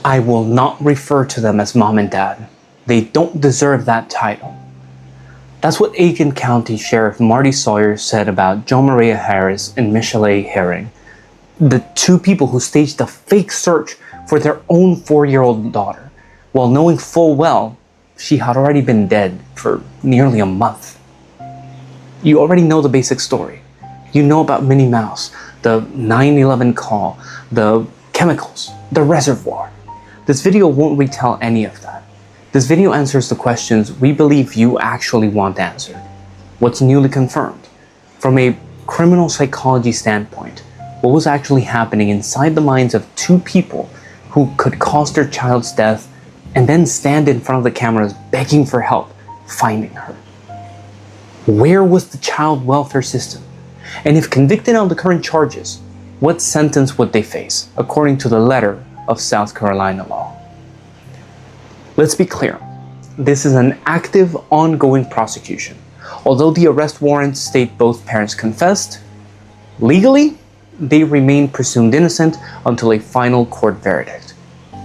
I will not refer to them as mom and dad. They don't deserve that title. That's what Aiken County Sheriff Marty Sawyer said about Javeayah Harris and Michelle Herring, the two people who staged a fake search for their own 4-year-old daughter, while knowing full well she had already been dead for nearly a month. You already know the basic story. You know about Minnie Mouse, the 9/11 call, the chemicals, the reservoir. This video won't retell any of that. This video answers the questions we believe you actually want answered. What's newly confirmed? From a criminal psychology standpoint, what was actually happening inside the minds of two people who could cause their child's death and then stand in front of the cameras begging for help, finding her? Where was the child welfare system? And if convicted on the current charges, what sentence would they face according to the letter of South Carolina law? Let's be clear, this is an active, ongoing prosecution. Although the arrest warrants state both parents confessed, legally, they remain presumed innocent until a final court verdict,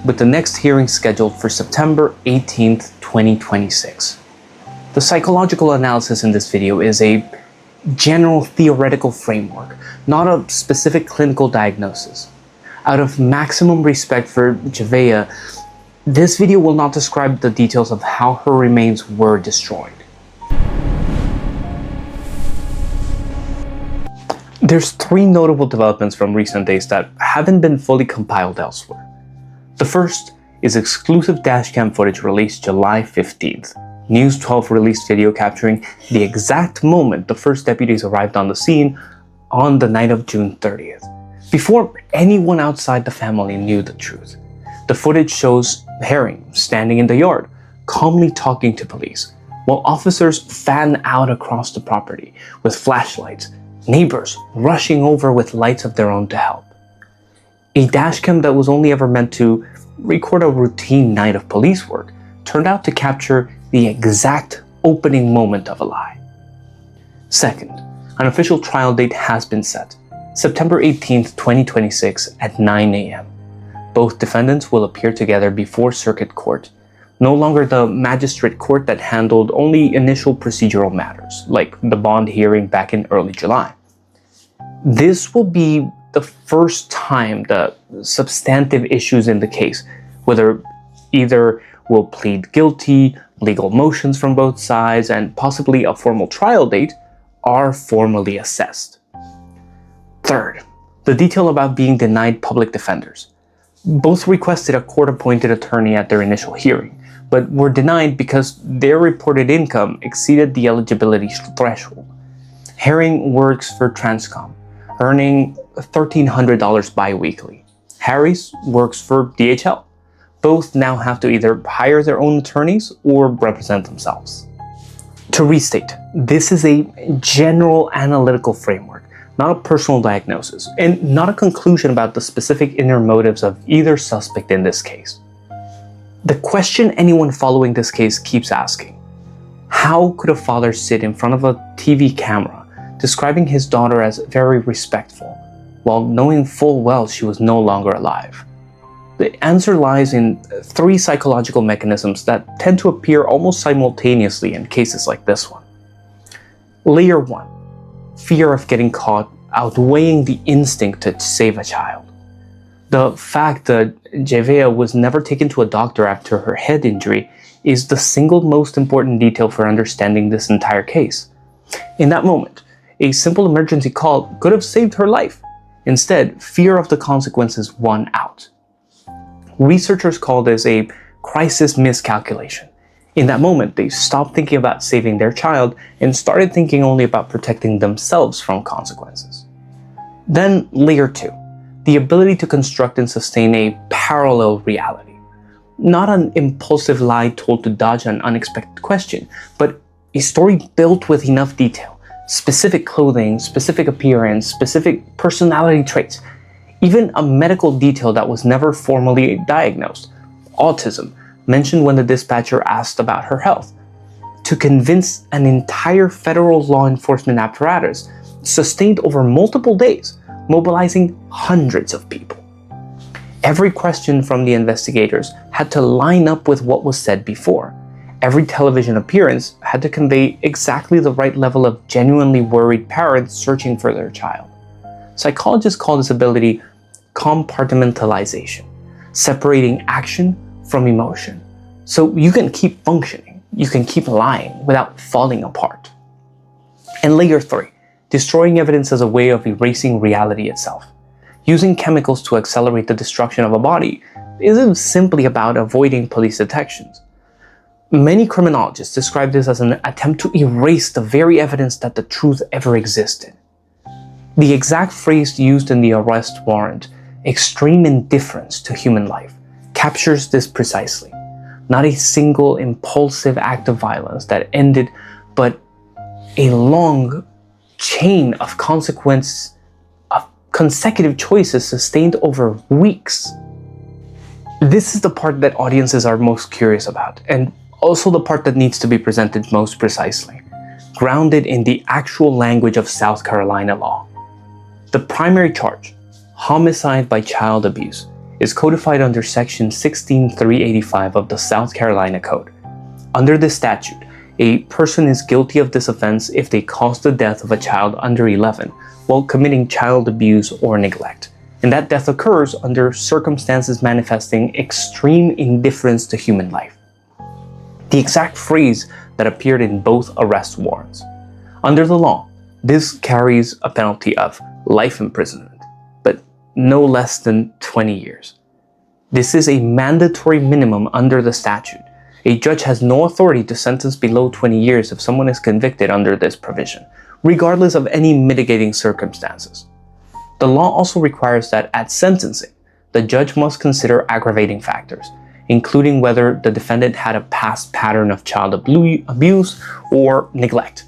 with the next hearing scheduled for September 18th, 2026. The psychological analysis in this video is a general theoretical framework, not a specific clinical diagnosis. Out of maximum respect for Javeayah, this video will not describe the details of how her remains were destroyed. There's 3 notable developments from recent days that haven't been fully compiled elsewhere. The first is exclusive dashcam footage released July 15th. News 12 released video capturing the exact moment the first deputies arrived on the scene on the night of June 30th, before anyone outside the family knew the truth. The footage shows Herring standing in the yard, calmly talking to police, while officers fan out across the property with flashlights, neighbors rushing over with lights of their own to help. A dashcam that was only ever meant to record a routine night of police work turned out to capture the exact opening moment of a lie. Second, an official trial date has been set, September 18th, 2026 at 9 a.m. Both defendants will appear together before circuit court, no longer the magistrate court that handled only initial procedural matters, like the bond hearing back in early July. This will be the first time the substantive issues in the case, whether either will plead guilty, legal motions from both sides, and possibly a formal trial date, are formally assessed. Third, the detail about being denied public defenders. Both requested a court-appointed attorney at their initial hearing, but were denied because their reported income exceeded the eligibility threshold. Herring works for Transcom, earning $1,300 bi-weekly. Harris works for DHL. Both now have to either hire their own attorneys or represent themselves. To restate, this is a general analytical framework, not a personal diagnosis, and not a conclusion about the specific inner motives of either suspect in this case. The question anyone following this case keeps asking: how could a father sit in front of a TV camera describing his daughter as very respectful, while knowing full well she was no longer alive? The answer lies in 3 psychological mechanisms that tend to appear almost simultaneously in cases like this one. Layer 1. Fear of getting caught outweighing the instinct to save a child. The fact that Javeayah was never taken to a doctor after her head injury is the single most important detail for understanding this entire case. In that moment, a simple emergency call could have saved her life. Instead, fear of the consequences won out. Researchers call this a crisis miscalculation. In that moment, they stopped thinking about saving their child and started thinking only about protecting themselves from consequences. Then, layer 2, the ability to construct and sustain a parallel reality. Not an impulsive lie told to dodge an unexpected question, but a story built with enough detail, specific clothing, specific appearance, specific personality traits, even a medical detail that was never formally diagnosed, autism, mentioned when the dispatcher asked about her health, to convince an entire federal law enforcement apparatus sustained over multiple days, mobilizing hundreds of people. Every question from the investigators had to line up with what was said before. Every television appearance had to convey exactly the right level of genuinely worried parents searching for their child. Psychologists call this ability compartmentalization, separating action from emotion. So you can keep functioning, you can keep lying without falling apart. And layer 3, destroying evidence as a way of erasing reality itself. Using chemicals to accelerate the destruction of a body isn't simply about avoiding police detections. Many criminologists describe this as an attempt to erase the very evidence that the truth ever existed. The exact phrase used in the arrest warrant, extreme indifference to human life, captures this precisely. Not a single impulsive act of violence that ended, but a long chain of consecutive choices sustained over weeks. This is the part that audiences are most curious about, and also the part that needs to be presented most precisely, grounded in the actual language of South Carolina law. The primary charge, homicide by child abuse, is codified under Section 16385 of the South Carolina Code. Under this statute, a person is guilty of this offense if they cause the death of a child under 11 while committing child abuse or neglect, and that death occurs under circumstances manifesting extreme indifference to human life. The exact phrase that appeared in both arrest warrants. Under the law, this carries a penalty of life imprisonment, but no less than 20 years. This is a mandatory minimum under the statute. A judge has no authority to sentence below 20 years if someone is convicted under this provision, regardless of any mitigating circumstances. The law also requires that at sentencing, the judge must consider aggravating factors, including whether the defendant had a past pattern of child abuse or neglect.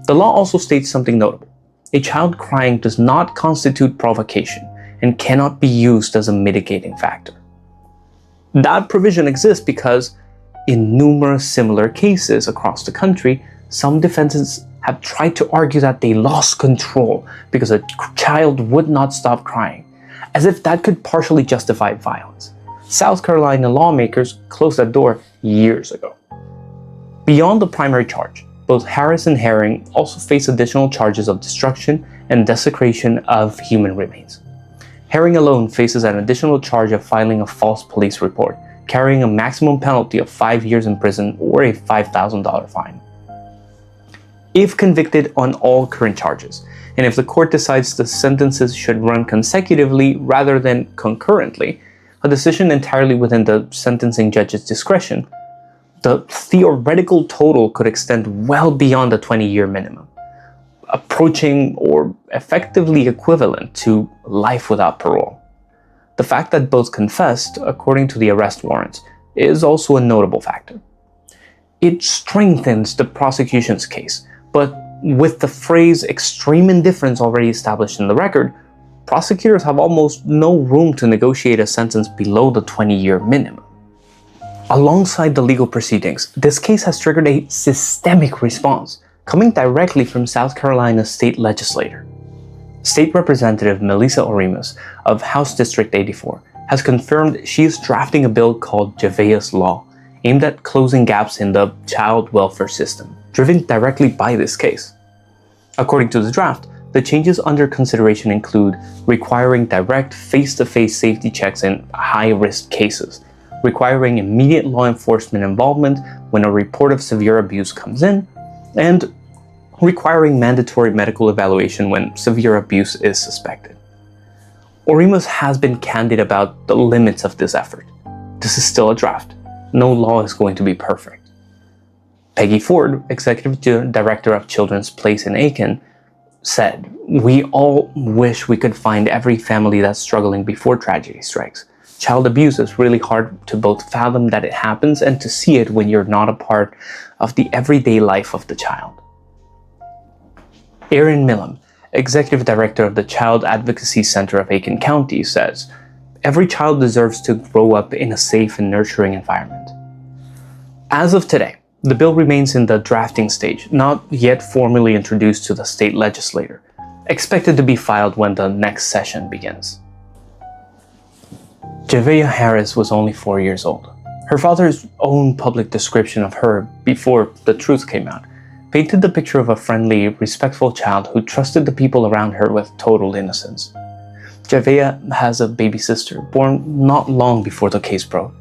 The law also states something notable. A child crying does not constitute provocation and cannot be used as a mitigating factor. That provision exists because in numerous similar cases across the country, some defendants have tried to argue that they lost control because a child would not stop crying, as if that could partially justify violence. South Carolina lawmakers closed that door years ago. Beyond the primary charge, both Harris and Herring also face additional charges of destruction and desecration of human remains. Herring alone faces an additional charge of filing a false police report, carrying a maximum penalty of 5 years in prison or a $5,000 fine. If convicted on all current charges, and if the court decides the sentences should run consecutively rather than concurrently, a decision entirely within the sentencing judge's discretion, the theoretical total could extend well beyond the 20-year minimum, approaching or effectively equivalent to life without parole. The fact that both confessed, according to the arrest warrants, is also a notable factor. It strengthens the prosecution's case, but with the phrase extreme indifference already established in the record, prosecutors have almost no room to negotiate a sentence below the 20-year minimum. Alongside the legal proceedings, this case has triggered a systemic response, coming directly from South Carolina's state legislator. State Representative Melissa Orimus of House District 84 has confirmed she is drafting a bill called Javeayah's Law, aimed at closing gaps in the child welfare system, driven directly by this case. According to the draft, the changes under consideration include requiring direct face-to-face safety checks in high-risk cases, requiring immediate law enforcement involvement when a report of severe abuse comes in, and requiring mandatory medical evaluation when severe abuse is suspected. Orimus has been candid about the limits of this effort. This is still a draft. No law is going to be perfect. Peggy Ford, Executive Director of Children's Place in Aiken, said, "We all wish we could find every family that's struggling before tragedy strikes. Child abuse is really hard to both fathom that it happens and to see it when you're not a part of the everyday life of the child." Erin Millam, Executive Director of the Child Advocacy Center of Aiken County, says, "Every child deserves to grow up in a safe and nurturing environment." As of today, the bill remains in the drafting stage, not yet formally introduced to the state legislature, expected to be filed when the next session begins. Javeayah Harris was only 4 years old. Her father's own public description of her before the truth came out painted the picture of a friendly, respectful child who trusted the people around her with total innocence. Javeayah has a baby sister born not long before the case broke.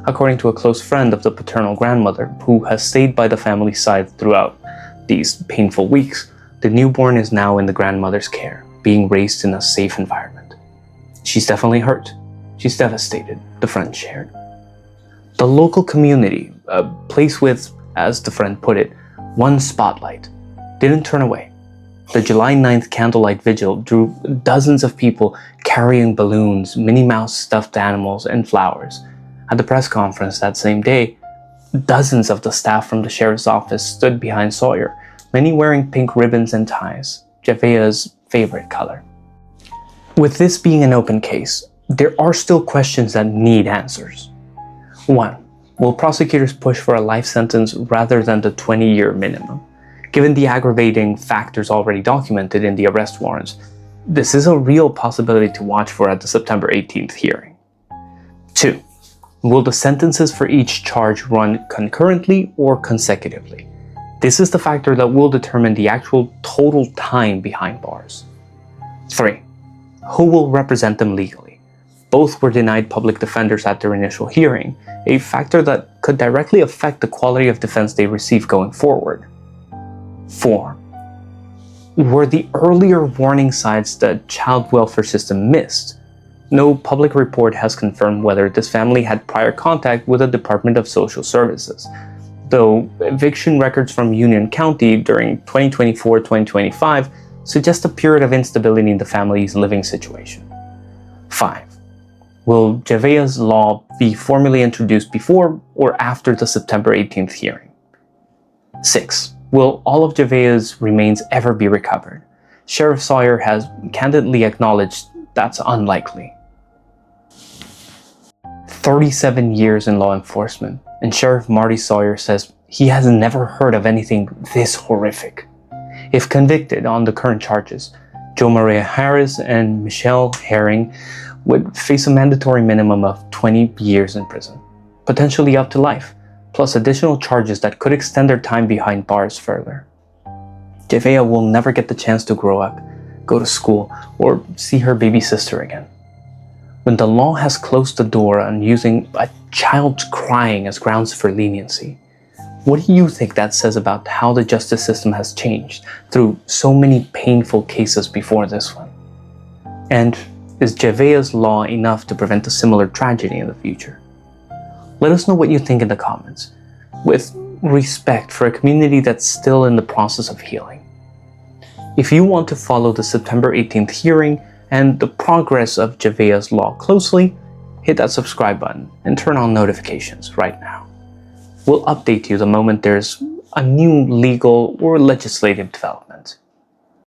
According to a close friend of the paternal grandmother who has stayed by the family's side throughout these painful weeks, the newborn is now in the grandmother's care, being raised in a safe environment. She's definitely hurt. She's devastated, the friend shared. The local community, a place with, as the friend put it, one spotlight, didn't turn away. The July 9th candlelight vigil drew dozens of people carrying balloons, Minnie Mouse stuffed animals, and flowers. At the press conference that same day, dozens of the staff from the sheriff's office stood behind Sawyer, many wearing pink ribbons and ties, Javeayah's favorite color. With this being an open case, there are still questions that need answers. 1. Will prosecutors push for a life sentence rather than the 20-year minimum? Given the aggravating factors already documented in the arrest warrants, this is a real possibility to watch for at the September 18th hearing. 2. Will the sentences for each charge run concurrently or consecutively? This is the factor that will determine the actual total time behind bars. 3. Who will represent them legally? Both were denied public defenders at their initial hearing, a factor that could directly affect the quality of defense they receive going forward. 4. Were the earlier warning signs the child welfare system missed? No public report has confirmed whether this family had prior contact with the Department of Social Services, though eviction records from Union County during 2024-2025 suggest a period of instability in the family's living situation. 5. Will Javeayah's law be formally introduced before or after the September 18th hearing? 6. Will all of Javeayah's remains ever be recovered? Sheriff Sawyer has candidly acknowledged that's unlikely. 37 years in law enforcement, and Sheriff Marty Sawyer says he has never heard of anything this horrific. If convicted on the current charges, Javeayah Harris and Michelle Herring would face a mandatory minimum of 20 years in prison, potentially up to life, plus additional charges that could extend their time behind bars further. Javeayah will never get the chance to grow up, go to school, or see her baby sister again. When the law has closed the door on using a child's crying as grounds for leniency, what do you think that says about how the justice system has changed through so many painful cases before this one? And is Javeayah's law enough to prevent a similar tragedy in the future? Let us know what you think in the comments, with respect for a community that's still in the process of healing. If you want to follow the September 18th hearing and the progress of Javeayah's law closely, hit that subscribe button and turn on notifications right now. We'll update you the moment there's a new legal or legislative development.